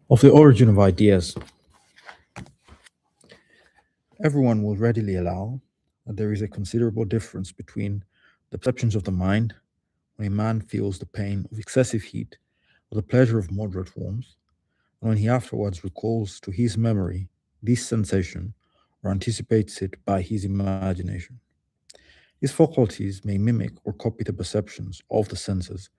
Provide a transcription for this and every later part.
Of the origin of ideas, everyone will readily allow that there is a considerable difference between the perceptions of the mind when a man feels the pain of excessive heat or the pleasure of moderate warmth, and when he afterwards recalls to his memory this sensation or anticipates it by his imagination. These faculties may mimic or copy the perceptions of the senses,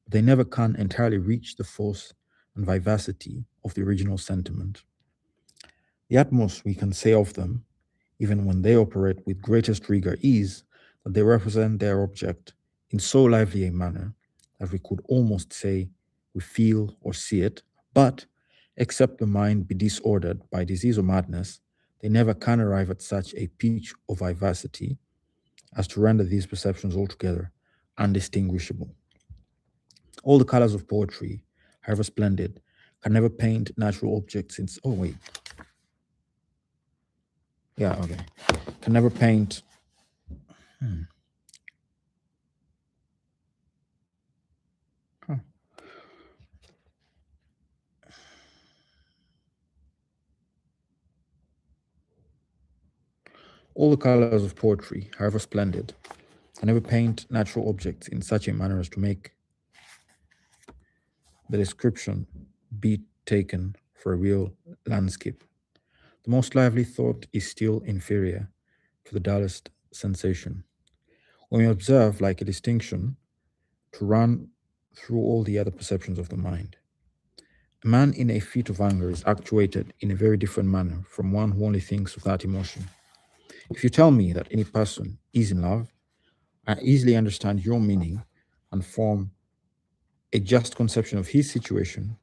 but they never can entirely reach the force and vivacity of the original sentiment. The utmost we can say of them, even when they operate with greatest rigor, is that they represent their object in so lively a manner that we could almost say we feel or see it, but except the mind be disordered by disease or madness, they never can arrive at such a pitch of vivacity as to render these perceptions altogether undistinguishable. All the colors of poetry, however splendid, can never paint natural objects in. Oh, wait. Yeah, okay. Can never paint. Hmm. Huh. All the colors of poetry, however splendid, can never paint natural objects in such a manner as to make the description be taken for a real landscape. The most lively thought is still inferior to the dullest sensation. When we observe, like a distinction, to run through all the other perceptions of the mind. A man in a fit of anger is actuated in a very different manner from one who only thinks of that emotion. If you tell me that any person is in love, I easily understand your meaning and form a just conception of his situation,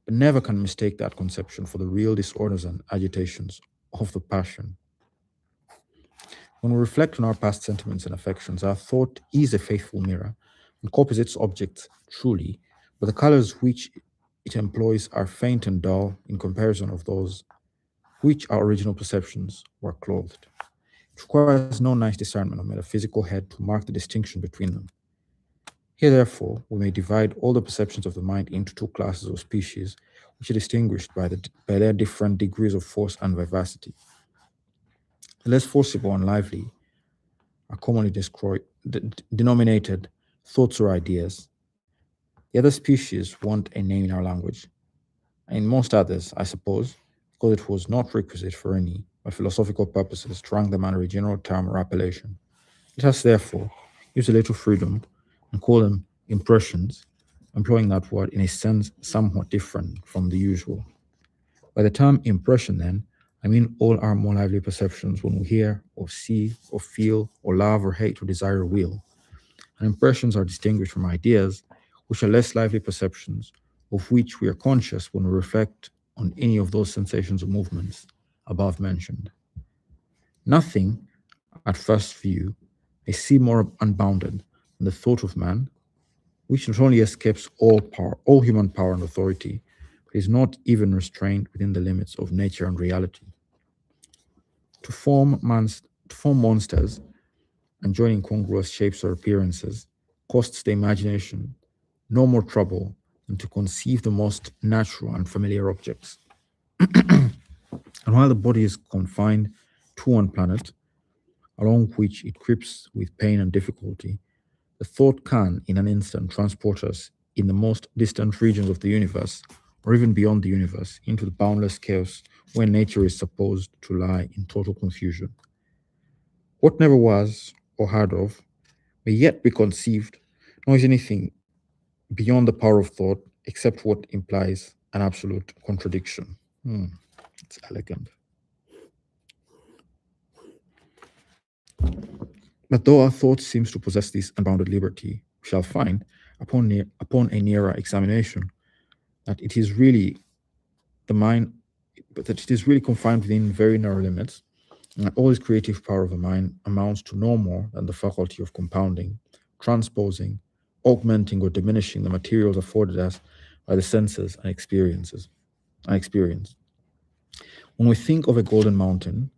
but never can mistake that conception for the real disorders and agitations of the passion. When we reflect on our past sentiments and affections, our thought is a faithful mirror and copies its objects truly, but the colors which it employs are faint and dull in comparison of those which our original perceptions were clothed. It requires no nice discernment of metaphysical head to mark the distinction between them. Here, therefore, we may divide all the perceptions of the mind into two classes or species, which are distinguished by their different degrees of force and vivacity. The less forcible and lively are commonly denominated thoughts or ideas. The other species want a name in our language, and in most others, I suppose, because it was not requisite for any, by philosophical purposes, to rank them under a general term or appellation. Let us, therefore, use a little freedom and call them impressions, employing that word in a sense somewhat different from the usual. By the term impression, then, I mean all our more lively perceptions when we hear, or see, or feel, or love, or hate, or desire, or will. And impressions are distinguished from ideas, which are less lively perceptions, of which we are conscious when we reflect on any of those sensations or movements above mentioned. Nothing, at first view, may seem more unbounded than the thought of man, which not only escapes all power, all human power and authority, but is not even restrained within the limits of nature and reality. To form monsters and join incongruous shapes or appearances costs the imagination no more trouble than to conceive the most natural and familiar objects. And while the body is confined to one planet, along which it creeps with pain and difficulty, the thought can, in an instant, transport us in the most distant regions of the universe, or even beyond the universe, into the boundless chaos where nature is supposed to lie in total confusion. What never was or heard of may yet be conceived, nor is anything beyond the power of thought except what implies an absolute contradiction. It's elegant. But though our thought seems to possess this unbounded liberty, we shall find, upon a nearer examination, that it is really the mind, but that it is really confined within very narrow limits, and that all this creative power of the mind amounts to no more than the faculty of compounding, transposing, augmenting, or diminishing the materials afforded us by the senses and experience. When we think of a golden mountain,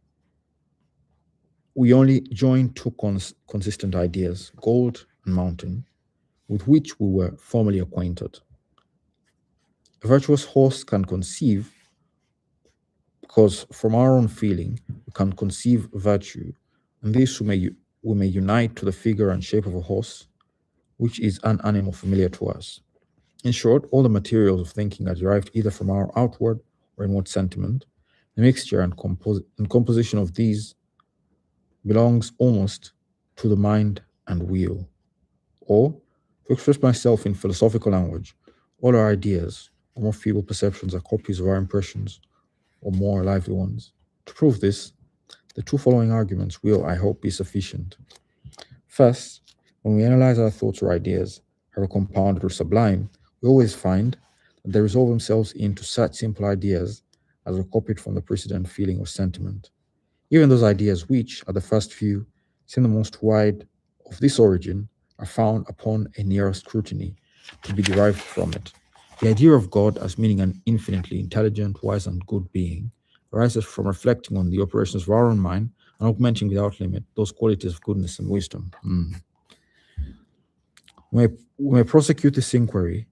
we only join two consistent ideas, gold and mountain, with which we were formerly acquainted. A virtuous horse can conceive, because from our own feeling, we can conceive virtue, and this we may unite to the figure and shape of a horse, which is an animal familiar to us. In short, all the materials of thinking are derived either from our outward or inward sentiment. The mixture and composition of these belongs almost to the mind and will. Or, to express myself in philosophical language, all our ideas, or more feeble perceptions, are copies of our impressions, or more lively ones. To prove this, the two following arguments will, I hope, be sufficient. First, when we analyze our thoughts or ideas, however compounded or sublime, we always find that they resolve themselves into such simple ideas as are copied from the precedent feeling or sentiment. Even those ideas which, at the first view, seem the most wide of this origin, are found upon a nearer scrutiny to be derived from it. The idea of God as meaning an infinitely intelligent, wise, and good being arises from reflecting on the operations of our own mind and augmenting without limit those qualities of goodness and wisdom. We may prosecute this inquiry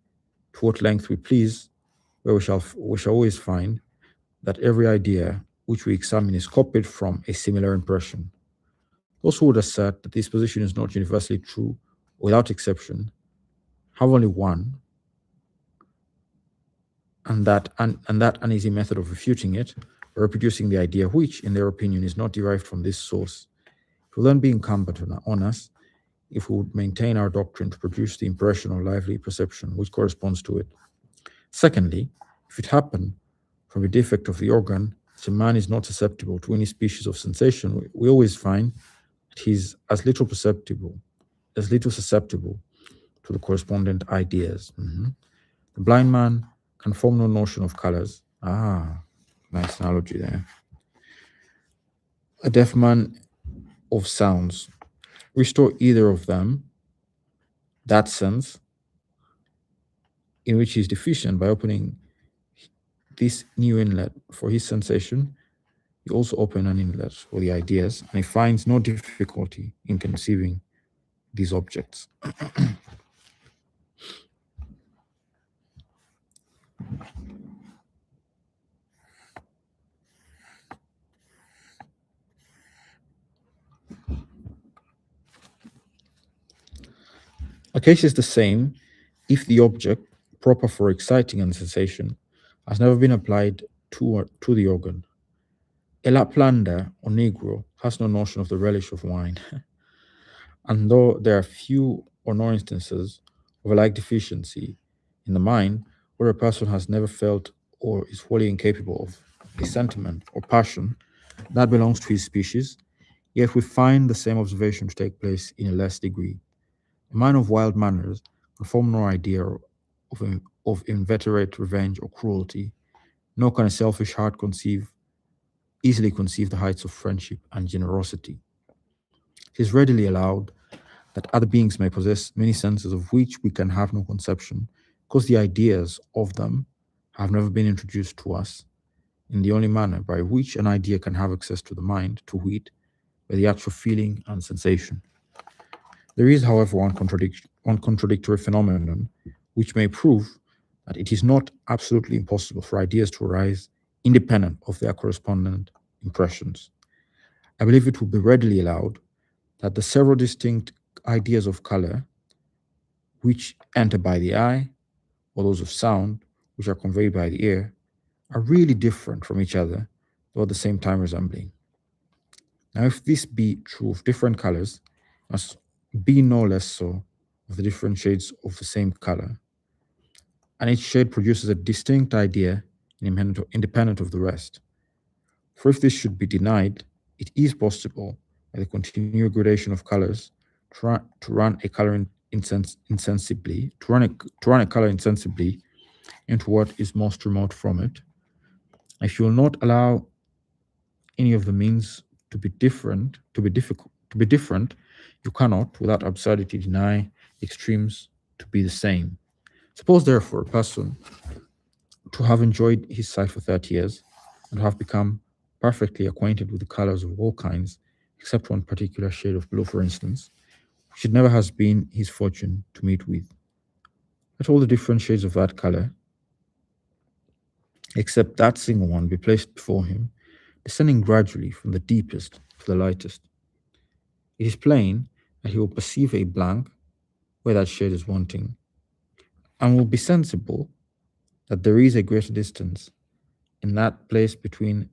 to what length we please, where we shall always find that every idea which we examine is copied from a similar impression. Those who would assert that this position is not universally true, without exception, have only one, and that an easy method of refuting it, or reproducing the idea which, in their opinion, is not derived from this source. It will then be incumbent on us, if we would maintain our doctrine, to produce the impression or lively perception which corresponds to it. Secondly, if it happen, from a defect of the organ, that a man is not susceptible to any species of sensation, we always find that he is as little susceptible to the correspondent ideas. The blind man can form no notion of colors. Nice analogy there. A deaf man of sounds. Restore either of them that sense in which he is deficient by opening this new inlet for his sensation. You also open an inlet for the ideas, and he finds no difficulty in conceiving these objects. A case is the same if the object, proper for exciting and sensation, has never been applied to the organ. A Laplander or Negro has no notion of the relish of wine. And though there are few or no instances of a like deficiency in the mind, where a person has never felt or is wholly incapable of a sentiment or passion that belongs to his species, yet we find the same observation to take place in a less degree. A man of wild manners can form no idea of inveterate revenge or cruelty, nor can a selfish heart easily conceive the heights of friendship and generosity. It is readily allowed that other beings may possess many senses of which we can have no conception, because the ideas of them have never been introduced to us in the only manner by which an idea can have access to the mind, to wit, by the actual feeling and sensation. There is, however, one contradictory phenomenon which may prove that it is not absolutely impossible for ideas to arise independent of their correspondent impressions. I believe it will be readily allowed that the several distinct ideas of color which enter by the eye, or those of sound which are conveyed by the ear, are really different from each other, though at the same time resembling. Now, if this be true of different colors, it must be no less so of the different shades of the same color, and each shade produces a distinct idea independent of the rest. For if this should be denied, it is possible, by the continual gradation of colors, to run a color insensibly into what is most remote from it. If you will not allow any of the means to be different, you cannot, without absurdity, deny the extremes to be the same. Suppose, therefore, a person to have enjoyed his sight for 30 years and have become perfectly acquainted with the colors of all kinds, except one particular shade of blue, for instance, which it never has been his fortune to meet with. Let all the different shades of that color except that single one be placed before him, descending gradually from the deepest to the lightest. It is plain that he will perceive a blank where that shade is wanting, and will be sensible that there is a greater distance in that place between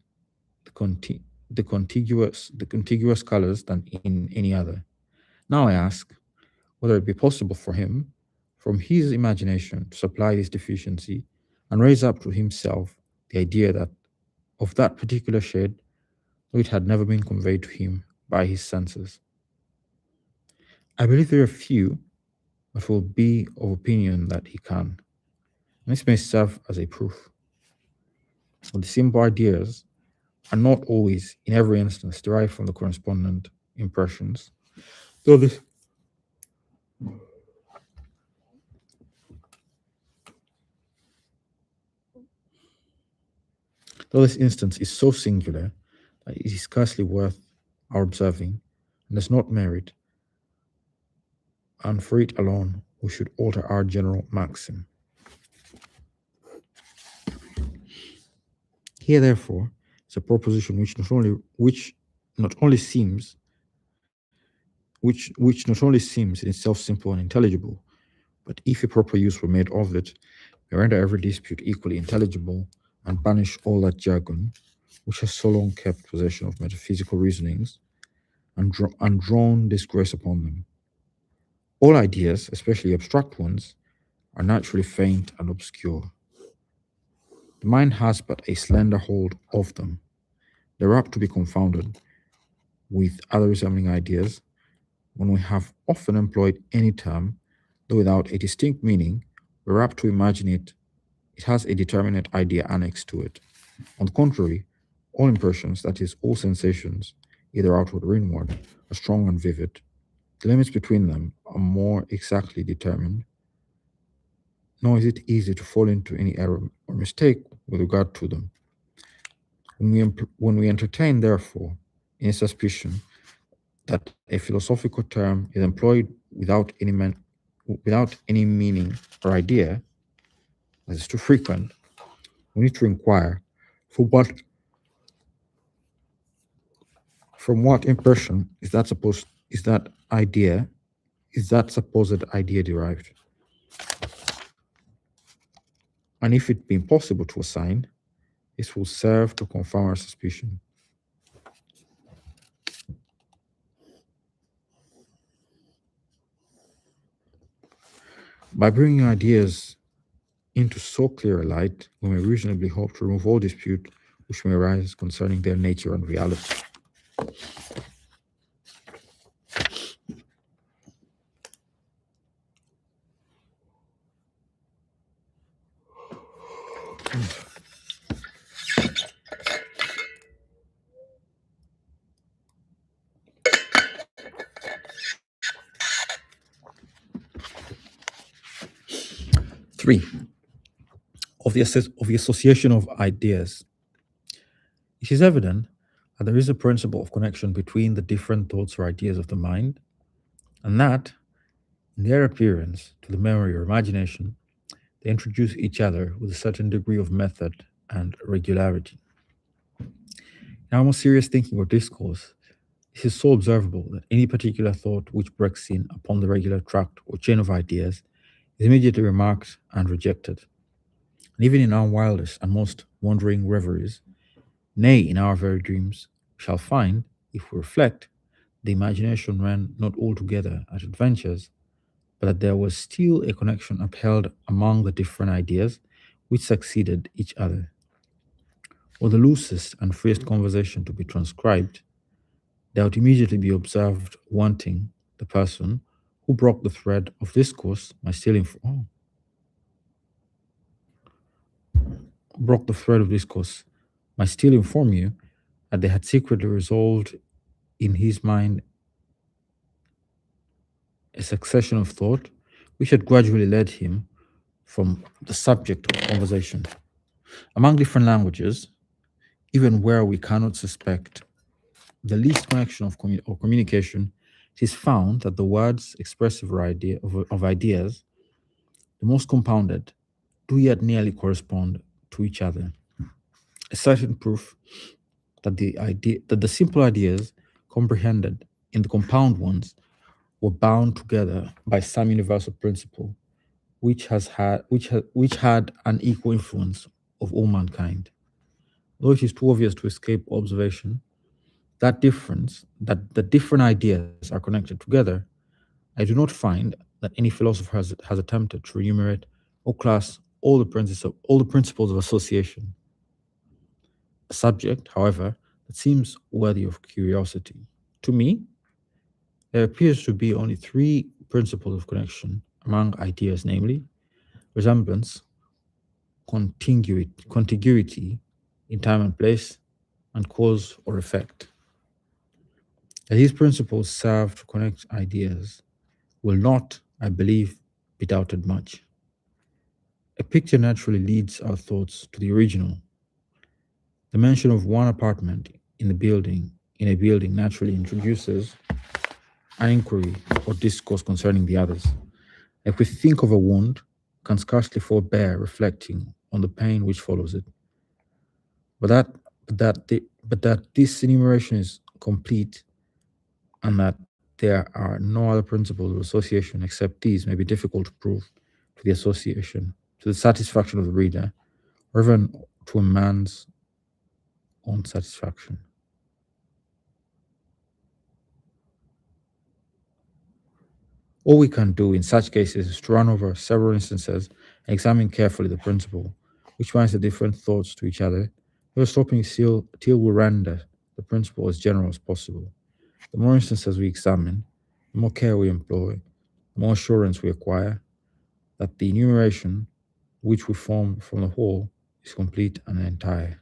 the contiguous colors than in any other. Now I ask whether it be possible for him, from his imagination, to supply this deficiency and raise up to himself the idea that of that particular shade, though it had never been conveyed to him by his senses. I believe there are few, but will be of opinion that he can. And this may serve as a proof. The simple ideas are not always, in every instance, derived from the correspondent impressions, though this though this instance is so singular that it is scarcely worth our observing, and does not merit, and for it alone we should alter our general maxim. Here, therefore, is a proposition which not only seems in itself simple and intelligible, but if a proper use were made of it, may render every dispute equally intelligible and banish all that jargon which has so long kept possession of metaphysical reasonings and drawn disgrace upon them. All ideas, especially abstract ones, are naturally faint and obscure. The mind has but a slender hold of them. They are apt to be confounded with other resembling ideas when we have often employed any term, though without a distinct meaning, we are apt to imagine it has a determinate idea annexed to it. On the contrary, all impressions, that is, all sensations, either outward or inward, are strong and vivid. The limits between them are more exactly determined, nor is it easy to fall into any error or mistake with regard to them. When we entertain, therefore, any suspicion that a philosophical term is employed without any meaning or idea, as is too frequent, we need to inquire from what impression is that supposed idea derived, and if it be impossible to assign, this will serve to confirm our suspicion. By bringing ideas into so clear a light, we may reasonably hope to remove all dispute which may arise concerning their nature and reality. Three, of the association of ideas. It is evident that there is a principle of connection between the different thoughts or ideas of the mind, and that, in their appearance to the memory or imagination, they introduce each other with a certain degree of method and regularity. In our more serious thinking or discourse, this is so observable that any particular thought which breaks in upon the regular tract or chain of ideas is immediately remarked and rejected. And even in our wildest and most wandering reveries, nay, in our very dreams, we shall find, if we reflect, the imagination ran not altogether at adventures, but that there was still a connection upheld among the different ideas which succeeded each other. Or the loosest and freest conversation to be transcribed, there would immediately be observed wanting the person who broke the thread of discourse by still broke the thread of discourse might still inform you that they had secretly resolved in his mind a succession of thought which had gradually led him from the subject of conversation. Among different languages, even where we cannot suspect the least connection or communication, it is found that the words expressive of ideas, the most compounded, do yet nearly correspond to each other. a certain proof that the simple ideas comprehended in the compound ones were bound together by some universal principle which had an equal influence of all mankind. Though it is too obvious to escape observation, that the different ideas are connected together, I do not find that any philosopher has attempted to enumerate or class all the principles of association. A subject, however, that seems worthy of curiosity. To me, there appears to be only three principles of connection among ideas, namely resemblance, contiguity in time and place, and cause or effect. That these principles serve to connect ideas will not, I believe, be doubted much. A picture naturally leads our thoughts to the original. The mention of one apartment in a building naturally introduces an inquiry or discourse concerning the others. If we think of a wound, can scarcely forbear reflecting on the pain which follows it. But that this enumeration is complete and that there are no other principles of association except these may be difficult to prove to the association, to the satisfaction of the reader, or even to a man's own satisfaction. All we can do in such cases is to run over several instances and examine carefully the principle, which binds the different thoughts to each other, never stopping till we render the principle as general as possible. The more instances we examine, the more care we employ, the more assurance we acquire that the enumeration which we form from the whole is complete and entire.